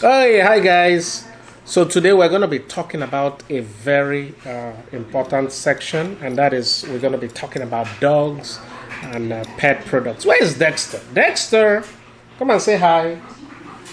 Hey, hi guys. So today we're going to be talking about a very important section, and that is we're going to be talking about dogs and pet products. Where is Dexter? Dexter, come and say hi.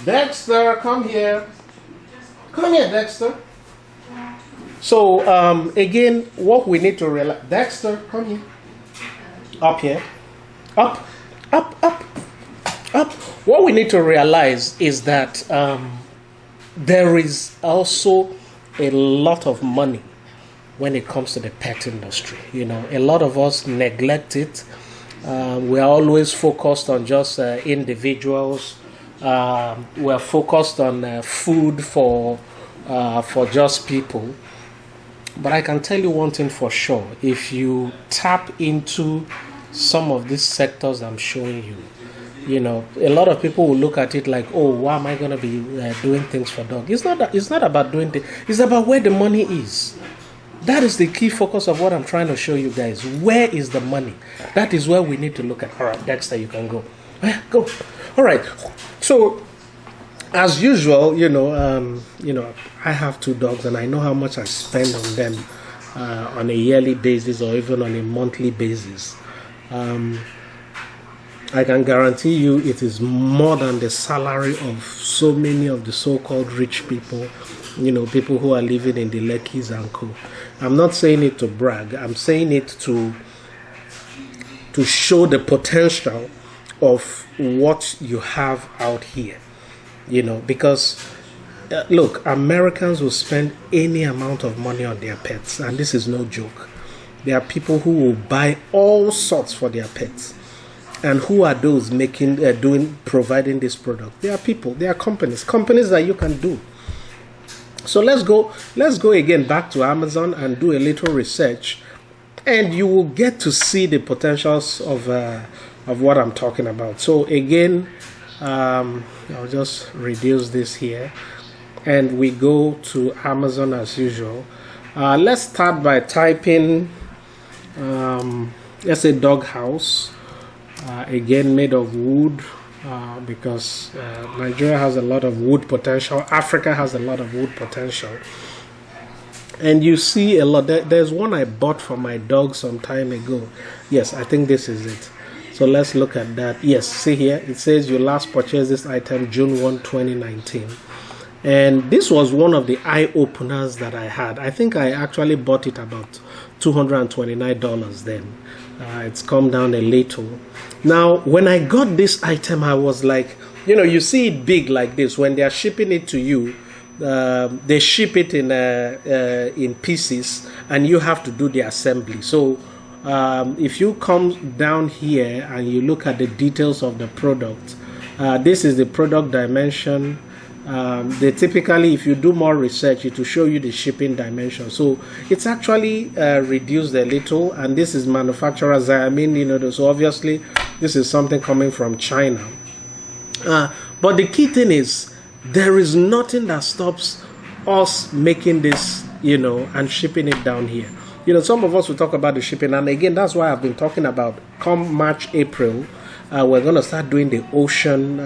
Dexter, come here. Come here, Dexter. So again, what we need to realize, Dexter, come here. Up here. Up, up, up, up. What we need to realize is that there is also a lot of money when it comes to the pet industry. You know, a lot of us neglect it. We are always focused on just individuals. We're focused on food for just people. But I can tell you one thing for sure. If you tap into some of these sectors I'm showing you, you know, a lot of people will look at it like, oh, why am I going to be doing things for dogs? It's not about doing things. It's about where the money is. That is the key focus of what I'm trying to show you guys. Where is the money? That is where we need to look at. All right, Dexter, you can go. Go. All right. So, as usual, I have 2 dogs, and I know how much I spend on them on a yearly basis or even on a monthly basis. I can guarantee you it is more than the salary of so many of the so-called rich people, you know, people who are living in the Lekis and co. I'm not saying it to brag. I'm saying it to show the potential of what you have out here, you know, because look, Americans will spend any amount of money on their pets, and this is no joke. There are people who will buy all sorts for their pets. And who are those providing this product? There are people, there are companies that you can do. So let's go again back to Amazon and do a little research, and you will get to see the potentials of what I'm talking about. So again, I'll just reduce this here, and we go to Amazon as usual. Let's start by typing, let's say dog house. Again, made of wood, because Nigeria has a lot of wood potential. Africa has a lot of wood potential. And you see a lot. There's one I bought for my dog some time ago. Yes, I think this is it. So let's look at that. Yes, see here. It says you last purchased this item June 1, 2019. And this was one of the eye-openers that I had. I think I actually bought it about $229 then. It's come down a little. Now, when I got this item, I was like, you know, you see it big like this. When they are shipping it to you, they ship it in pieces, and you have to do the assembly. So if you come down here and you look at the details of the product, this is the product dimension. They typically, if you do more research, it will show you the shipping dimension. So it's actually reduced a little, and this is manufacturer's. I mean, you know, so obviously this is something coming from China. But the key thing is there is nothing that stops us making this, you know, and shipping it down here. You know, some of us will talk about the shipping, and again, that's why I've been talking about come March, April. We're going to start doing the ocean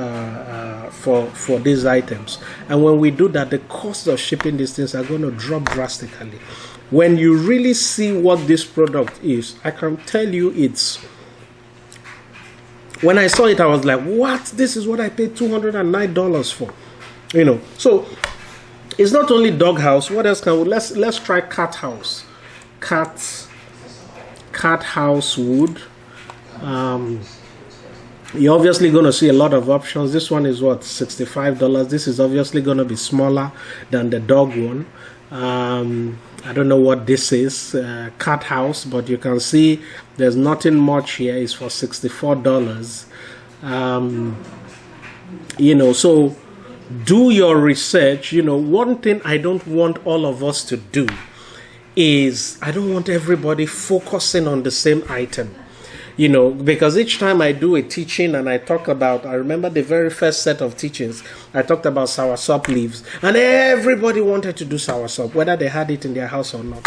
for these items. And when we do that, the cost of shipping these things are going to drop drastically. When you really see what this product is, I can tell you it's... When I saw it, I was like, what? This is what I paid $209 for. You know, so it's not only dog house. What else can we... Let's try cat house. Cat house wood. You're obviously going to see a lot of options. This one is what, $65. This is obviously going to be smaller than the dog one. I don't know what this is, cat house, but you can see there's nothing much here. It's for $64. You know, so do your research. You know, one thing I don't want all of us to do is I don't want everybody focusing on the same item. You know, because each time I do a teaching and I talk about, I remember the very first set of teachings, I talked about soursop leaves, and everybody wanted to do soursop, whether they had it in their house or not.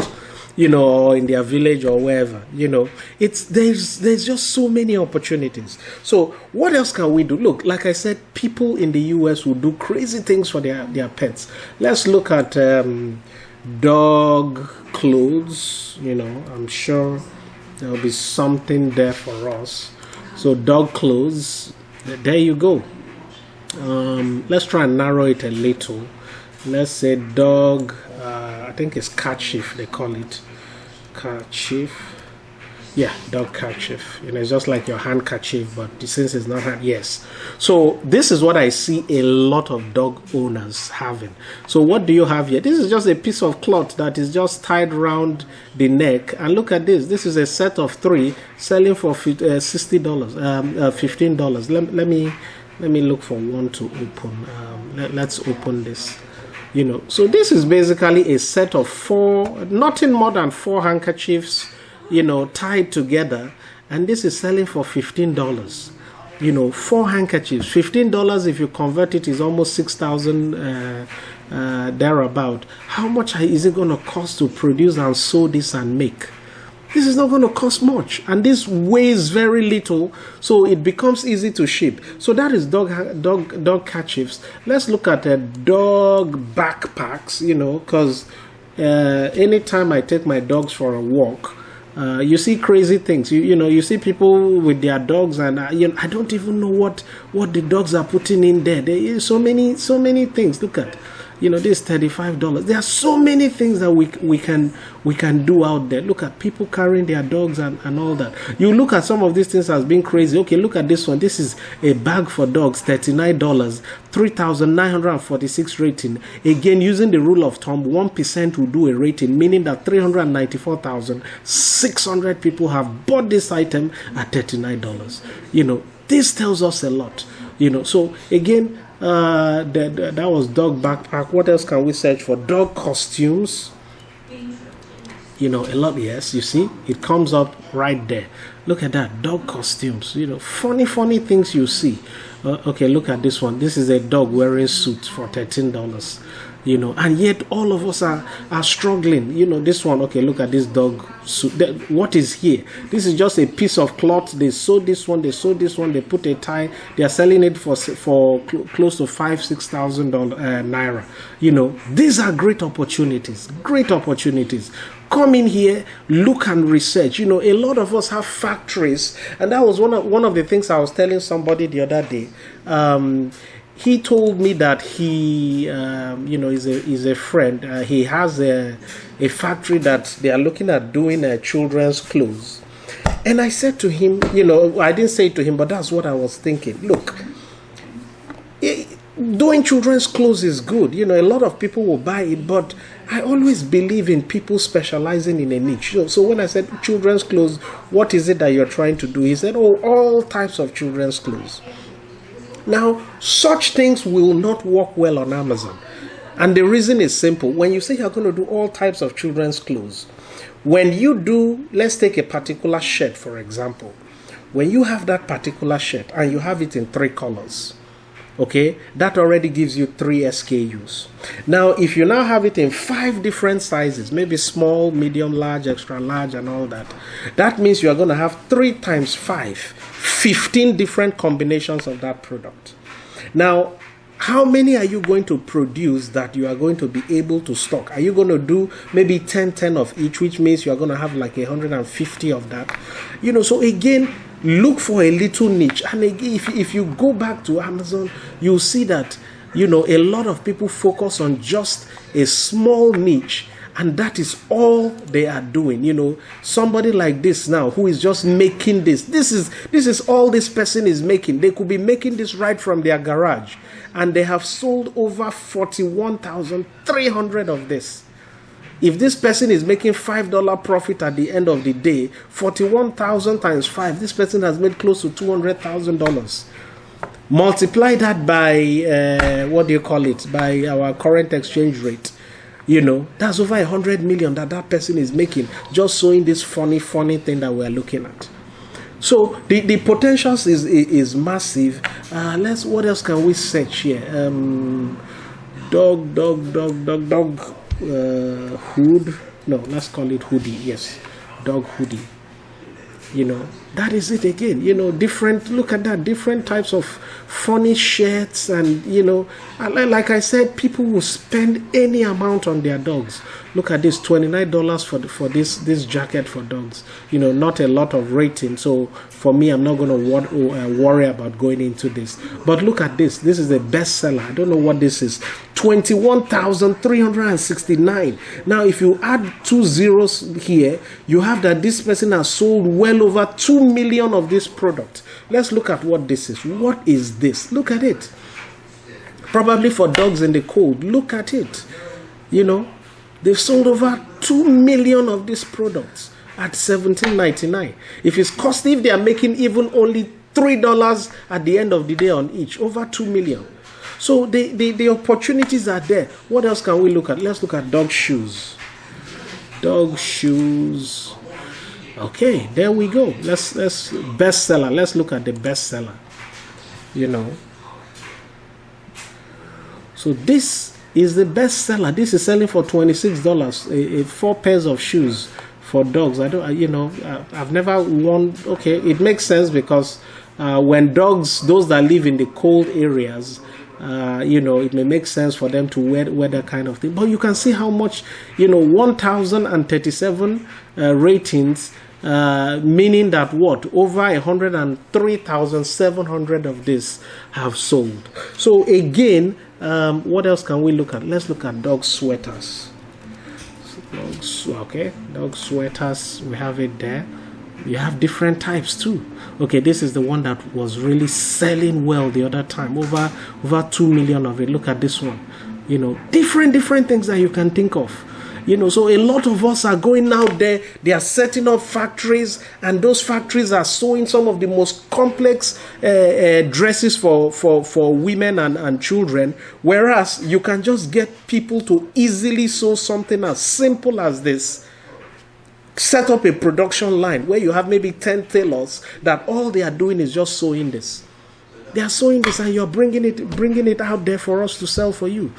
or in their village or wherever. There's just so many opportunities. So what else can we do? Look, like I said, people in the US will do crazy things for their pets. Let's look at dog clothes. I'm sure there'll be something there for us. So dog clothes, there you go. Let's try and narrow it a little. Let's say dog, I think it's kerchief, they call it. Kerchief. Yeah, dog kerchief. It's just like your handkerchief, but since it's not hand, yes. So this is what I see a lot of dog owners having. So what do you have here? This is just a piece of cloth that is just tied around the neck. And look at this. This is a set of 3 selling for $60, $15. Let me look for one to open. Let's open this. So this is basically a set of 4, nothing more than 4 handkerchiefs, tied together, and this is selling for $15. 4 handkerchiefs, $15. If you convert it, is almost 6,000 thereabout. How much is it going to cost to produce and sew this and make? This is not going to cost much, and this weighs very little, so it becomes easy to ship. So that is dog kerchiefs. Let's look at dog backpacks. Because anytime I take my dogs for a walk, you see crazy things. You see people with their dogs, and I don't even know what the dogs are putting in there. There is so many things. Look at. This $35. There are so many things that we can do out there. Look at people carrying their dogs and all that. You look at some of these things as being crazy. Okay, look at this one. This is a bag for dogs, $39, 3,946 rating. Again, using the rule of thumb, 1% will do a rating, meaning that 394,600 people have bought this item at $39. This tells us a lot. So again, that was dog backpack. What else can we search for? Dog costumes. A lot. Yes, you see it comes up right there. Look at that, dog costumes. Funny things you see. Okay, look at this one. This is a dog wearing suits for $13. And yet all of us are struggling. This one. Okay, look at this dog suit. What is here? This is just a piece of cloth. They sew this one. They put a tie. They are selling it for close to $5,000-6,000 naira. These are great opportunities. Come in here, look and research. A lot of us have factories, and that was one of the things I was telling somebody the other day. He told me that he, is a friend. He has a factory that they are looking at doing children's clothes. And I said to him, I didn't say it to him, but that's what I was thinking. Look, doing children's clothes is good. A lot of people will buy it, but I always believe in people specializing in a niche. So when I said children's clothes, what is it that you're trying to do? He said, all types of children's clothes. Now, such things will not work well on Amazon. And the reason is simple. When you say you're going to do all types of children's clothes, when you do, let's take a particular shirt, for example. When you have that particular shirt and you have it in 3 colors, okay, that already gives you 3 SKUs. Now, if you now have it in 5 different sizes, maybe small, medium, large, extra large, and all that, that means you are going to have 3 times 5, 15 different combinations of that product. Now, how many are you going to produce that you are going to be able to stock? Are you going to do maybe 10 of each, which means you are going to have like 150 of that? So again, look for a little niche. And again, if you go back to Amazon, you'll see that, a lot of people focus on just a small niche, and that is all they are doing. Somebody like this now who is just making this. This is all this person is making. They could be making this right from their garage, and they have sold over 41,300 of this. If this person is making $5 profit at the end of the day, 41,000 times 5, this person has made close to $200,000. Multiply that by by our current exchange rate. That's over 100 million that person is making just showing this funny thing that we're looking at. So the potentials is massive. What else can we search here? Dog hood. No, let's call it Hoodie. Yes, dog Hoodie. That is it again. Different, look at that, different types of funny shirts. And, like I said, people will spend any amount on their dogs. Look at this, $29 for this jacket for dogs. Not a lot of rating. So for me, I'm not going to worry about going into this. But look at this. This is a bestseller. I don't know what this is. 21,369. Now, if you add 2 zeros here, you have that this person has sold well over 2 million of this product. Let's look at what this is. What is this? Look at it. Probably for dogs in the cold. Look at it. They've sold over 2 million of these products at $17.99. If they are making even only $3 at the end of the day on each, over 2 million. So the opportunities are there. What else can we look at? Let's look at dog shoes. Dog shoes. Okay, there we go. Let's bestseller. Let's look at the bestseller. So this is the bestseller. This is selling for $26. 4 pairs of shoes for dogs. I've never worn. Okay, it makes sense because when dogs, those that live in the cold areas, it may make sense for them to wear that kind of thing. But you can see how much, 1,037 ratings, meaning that over 103,700 of this have sold. So again, what else can we look at? Let's look at dog sweaters. Dog sweaters, we have it there. You have different types too. Okay, this is the one that was really selling well the other time. Over 2 million of it. Look at this one. Different things that you can think of. So a lot of us are going out there. They are setting up factories, and those factories are sewing some of the most complex dresses for women and children. Whereas you can just get people to easily sew something as simple as this. Set up a production line where you have maybe 10 tailors that all they are doing is just sewing this. They are sewing this, and you're bringing it out there for us to sell for you.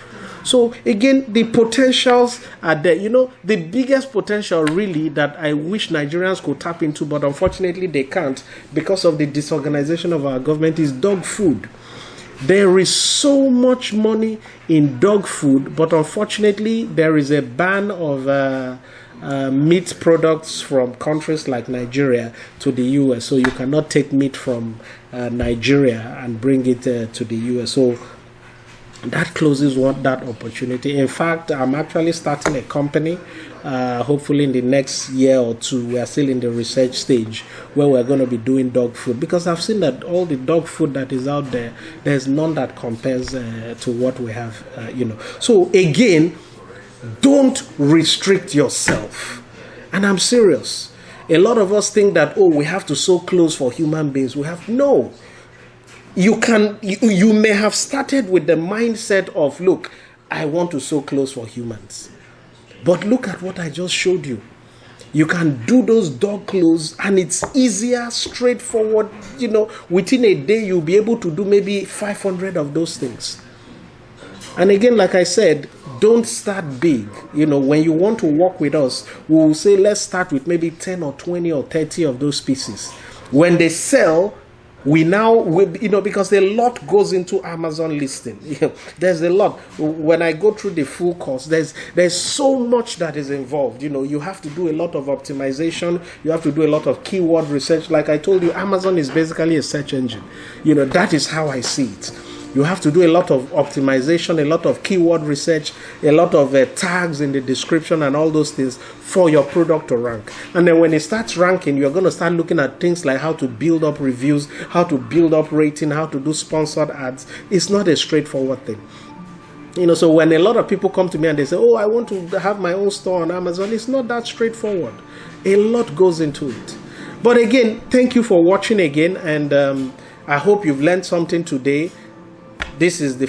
So again, the potentials are there. The biggest potential really that I wish Nigerians could tap into, but unfortunately they can't because of the disorganization of our government, is dog food. There is so much money in dog food, but unfortunately there is a ban of meat products from countries like Nigeria to the US. So you cannot take meat from Nigeria and bring it to the US. So that closes that opportunity. In fact, I'm actually starting a company. Hopefully in the next year or two, we are still in the research stage where we're going to be doing dog food, because I've seen that all the dog food that is out there, there's none that compares to what we have. So again, don't restrict yourself. And I'm serious. A lot of us think that, we have to sew clothes for human beings. No. You may have started with the mindset of, look, I want to sew clothes for humans. But look at what I just showed you. You can do those dog clothes, and it's easier, straightforward. Within a day, you'll be able to do maybe 500 of those things. And again, like I said, don't start big. When you want to work with us, we'll say, let's start with maybe 10 or 20 or 30 of those pieces. When they sell, because a lot goes into Amazon listing. There's a lot. When I go through the full course, there's so much that is involved. You have to do a lot of optimization. You have to do a lot of keyword research. Like I told you, Amazon is basically a search engine. That is how I see it. You have to do a lot of optimization, a lot of keyword research, a lot of tags in the description and all those things for your product to rank. And then when it starts ranking, you're going to start looking at things like how to build up reviews, how to build up rating, how to do sponsored ads. It's not a straightforward thing. So when a lot of people come to me and they say, I want to have my own store on Amazon, it's not that straightforward. A lot goes into it. But again, thank you for watching again. And I hope you've learned something today. This is the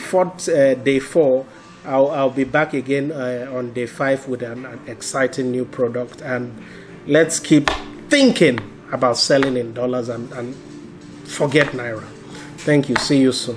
day 4. I'll be back again on day 5 with an exciting new product. And let's keep thinking about selling in dollars and forget Naira. Thank you. See you soon.